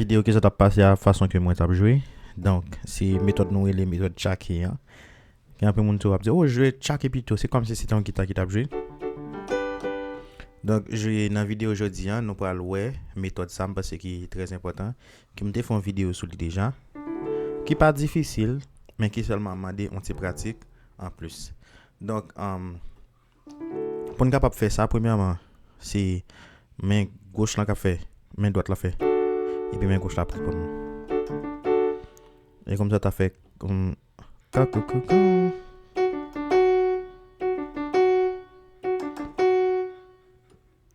vidéo qui s'est passé à la façon que moi t'ai joué. Donc, c'est méthode nous et les méthodes Chaki. Hein. Il y a un peu de monde qui va dire, oh, je joue Chaki plutôt. C'est comme si c'était un guitare qui t'a joué. Donc, dans la vidéo aujourd'hui, nous parlons ouais, méthode Sam parce que c'est très important. Qui me fait une vidéo sur lui déjà. Qui pas difficile, mais qui seulement m'a dit on pratique en plus. Donc, pour nous capable faire ça, premièrement, c'est main gauche là qu'a fait, main droite l'a fait. Et puis main gauche l'a pris pour nous. Et comme ça, t'as fait comme.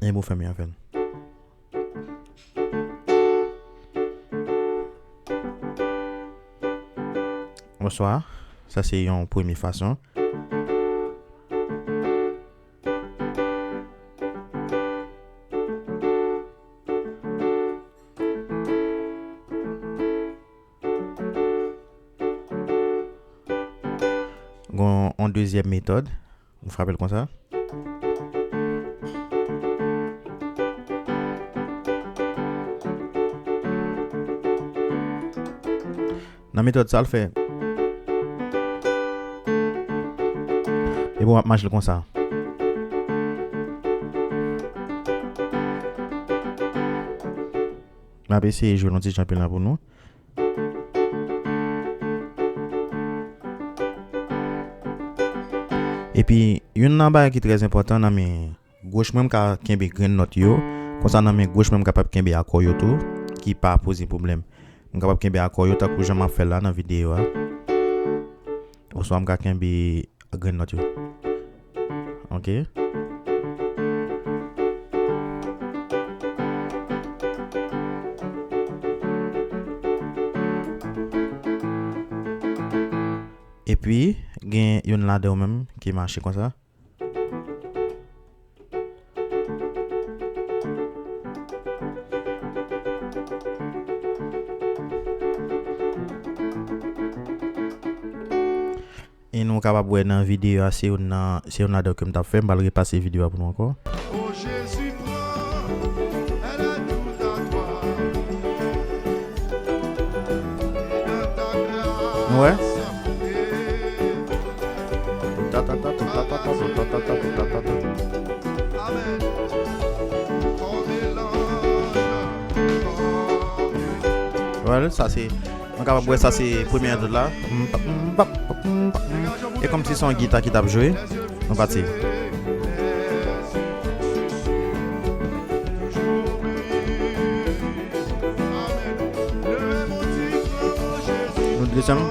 Et vous faites bien, fait. Bonsoir. Ça, c'est une première façon. En deuxième méthode, vous frappez comme ça. Dans la méthode, ça le fait. Et bon, marche comme ça. Je vais essayer de jouer un petit championnat pour nous. Et puis, une number qui est très important dans mes gauche même qui a green note yo, comme ça dans mes gauche même capable kembe accord yo tout qui pas poser problème. On capable kembe accord yo ta que j'm'a fait là dans vidéo. Ou soit m'ka kembe green note yo. OK? Et puis, il y a une ladder même qui marche comme ça. Et nous sommes capables de voir dans la vidéo, c'est une ladder que je fait. Je vais repasser la vidéo pour nous encore. Oh Jésus, elle a tout à toi. Ouais. Amen. Voilà, ça c'est. On est capable de voir ça, c'est première de là. Et comme si c'est une guitare qui t'a joué, on va tirer. Nous descendons.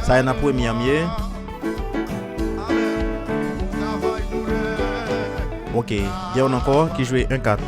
Ça est la première mieux. Ok, il y a encore qui joue 1-4.